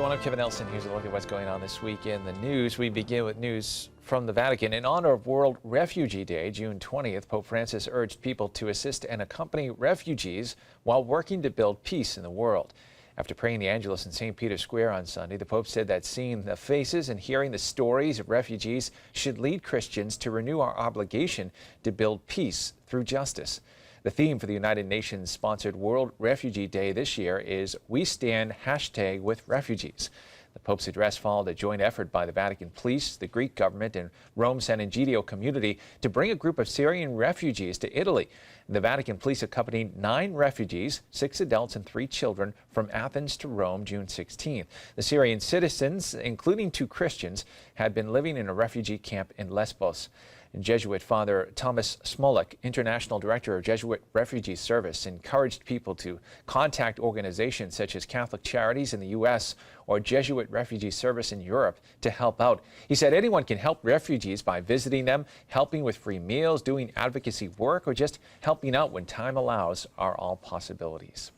everyone, I'm Kevin Nelson. Here's a look at what's going on this week in the news. We begin with news from the Vatican. In honor of World Refugee Day, June 20th, Pope Francis urged people to assist and accompany refugees while working to build peace in the world. After praying the Angelus in St. Peter's Square on Sunday, the Pope said that seeing the faces and hearing the stories of refugees should lead Christians to renew our obligation to build peace through justice. The theme for the United Nations sponsored World Refugee Day this year is We Stand #with Refugees. The Pope's address followed a joint effort by the Vatican Police, the Greek government, and Rome San Egidio community to bring a group of Syrian refugees to Italy. The Vatican Police accompanied 9 refugees, 6 adults and 3 children, from Athens to Rome June 16th. The Syrian citizens, including 2 Christians, had been living in a refugee camp in Lesbos. Jesuit Father Thomas Smolik, International Director of Jesuit Refugee Service, encouraged people to contact organizations such as Catholic Charities in the U.S. or Jesuit Refugee Service in Europe to help out. He said anyone can help refugees by visiting them, helping with free meals, doing advocacy work, or just helping out when time allows are all possibilities.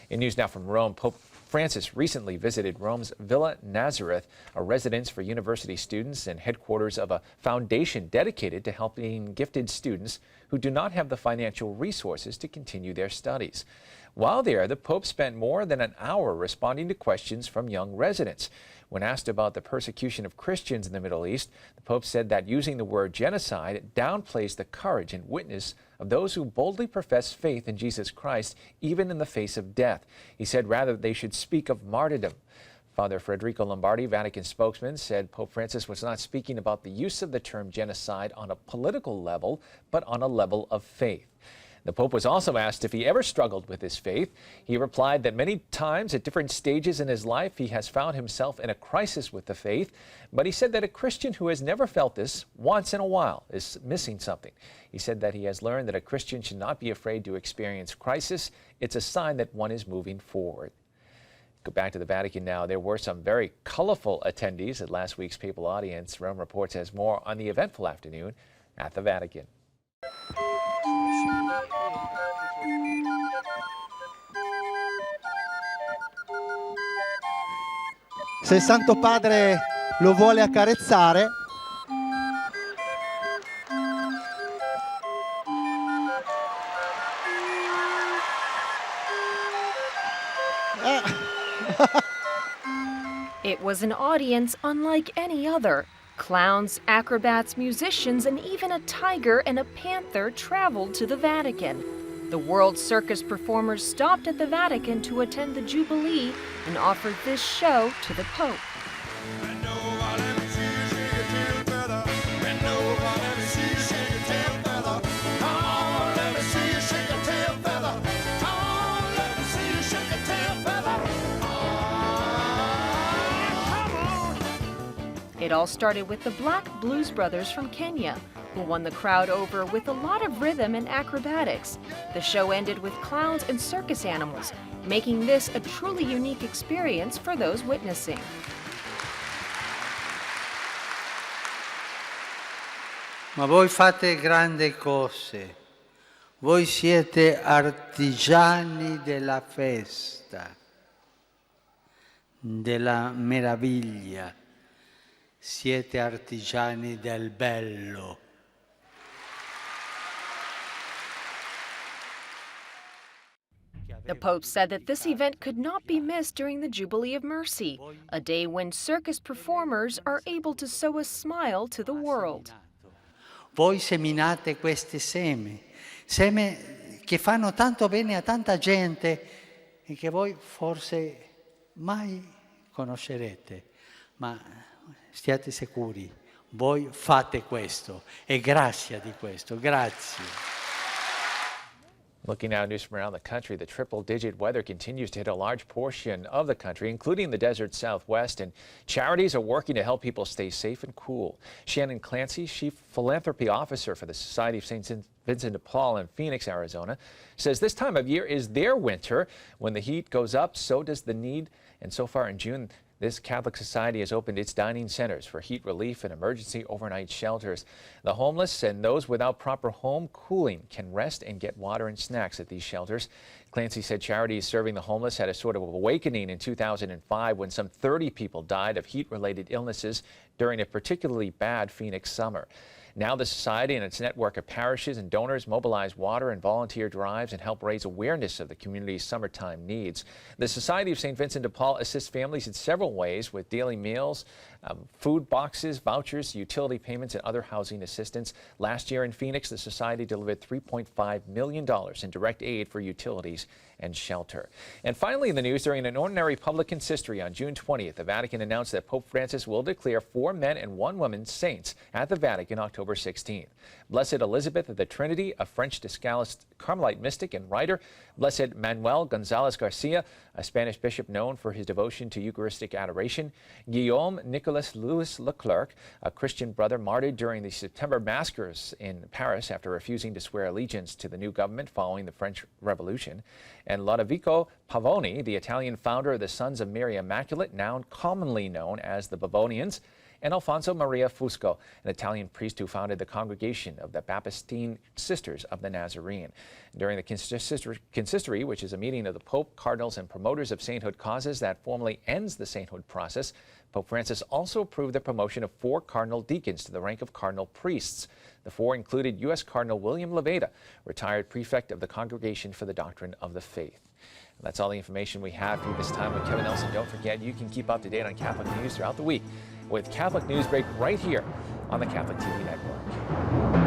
In news now from Rome, Pope Francis recently visited Rome's Villa Nazareth, a residence for university students and headquarters of a foundation dedicated to helping gifted students who do not have the financial resources to continue their studies. While there, the Pope spent more than an hour responding to questions from young residents. When asked about the persecution of Christians in the Middle East, the Pope said that using the word genocide downplays the courage and witness of those who boldly profess faith in Jesus Christ, even in the face of death. He said rather they should speak of martyrdom. Father Federico Lombardi, Vatican spokesman, said Pope Francis was not speaking about the use of the term genocide on a political level, but on a level of faith. The Pope was also asked if he ever struggled with his faith. He replied that many times at different stages in his life he has found himself in a crisis with the faith, but he said that a Christian who has never felt this once in a while is missing something. He said that he has learned that a Christian should not be afraid to experience crisis. It's a sign that one is moving forward. Go back to the Vatican now. There were some very colorful attendees at last week's papal audience. Rome Reports has more on the eventful afternoon at the Vatican. Se il Santo Padre lo vuole accarezzare, It was an audience unlike any other. Clowns, acrobats, musicians, and even a tiger and a panther traveled to the Vatican. The World Circus performers stopped at the Vatican to attend the Jubilee and offered this show to the Pope. It all started with the Black Blues Brothers from Kenya, who won the crowd over with a lot of rhythm and acrobatics. The show ended with clowns and circus animals, making this a truly unique experience for those witnessing. Ma voi fate grandi cose. Voi siete artigiani della festa, della meraviglia. Siete artigiani del bello. The Pope said that this event could not be missed during the Jubilee of Mercy, a day when circus performers are able to sow a smile to the world. Voi seminate queste seme che fanno tanto bene a tanta gente e che voi forse mai conoscerete, ma stiate sicuri, voi fate questo e grazie di questo, grazie. Looking now at news from around the country, the triple-digit weather continues to hit a large portion of the country, including the desert southwest, and charities are working to help people stay safe and cool. Shannon Clancy, Chief Philanthropy Officer for the Society of St. Vincent de Paul in Phoenix, Arizona, says this time of year is their winter. When the heat goes up, so does the need. And so far in June, This Catholic society has opened its dining centers for heat relief and emergency overnight shelters. The homeless and those without proper home cooling can rest and get water and snacks at these shelters. Clancy said charities serving the homeless had a sort of awakening in 2005 when some 30 people died of heat-related illnesses during a particularly bad Phoenix summer. Now the society and its network of parishes and donors mobilize water and volunteer drives and help raise awareness of the community's summertime needs. The Society of St. Vincent de Paul assists families in several ways with daily meals, food boxes, vouchers, utility payments, and other housing assistance. Last year in Phoenix, the Society delivered $3.5 million in direct aid for utilities and shelter. And finally in the news, during an ordinary public consistory on June 20th, the Vatican announced that Pope Francis will declare 4 men and 1 woman saints at the Vatican October 16th. Blessed Elizabeth of the Trinity, a French Discalced Carmelite mystic and writer. Blessed Manuel Gonzalez Garcia, a Spanish bishop known for his devotion to Eucharistic adoration. Guillaume Nicolas Louis Leclerc, a Christian brother martyred during the September massacres in Paris after refusing to swear allegiance to the new government following the French Revolution. And Lodovico Pavoni, the Italian founder of the Sons of Mary Immaculate, now commonly known as the Pavonians. And Alfonso Maria Fusco, an Italian priest who founded the Congregation of the Baptistine Sisters of the Nazarene. During the consistory, which is a meeting of the Pope, cardinals, and promoters of sainthood causes that formally ends the sainthood process, Pope Francis also approved the promotion of 4 cardinal deacons to the rank of cardinal priests. The 4 included U.S. Cardinal William Leveda, retired prefect of the Congregation for the Doctrine of the Faith. And that's all the information we have for you this time with Kevin Nelson. Don't forget, you can keep up to date on Catholic news throughout the week with Catholic Newsbreak right here on the Catholic TV Network.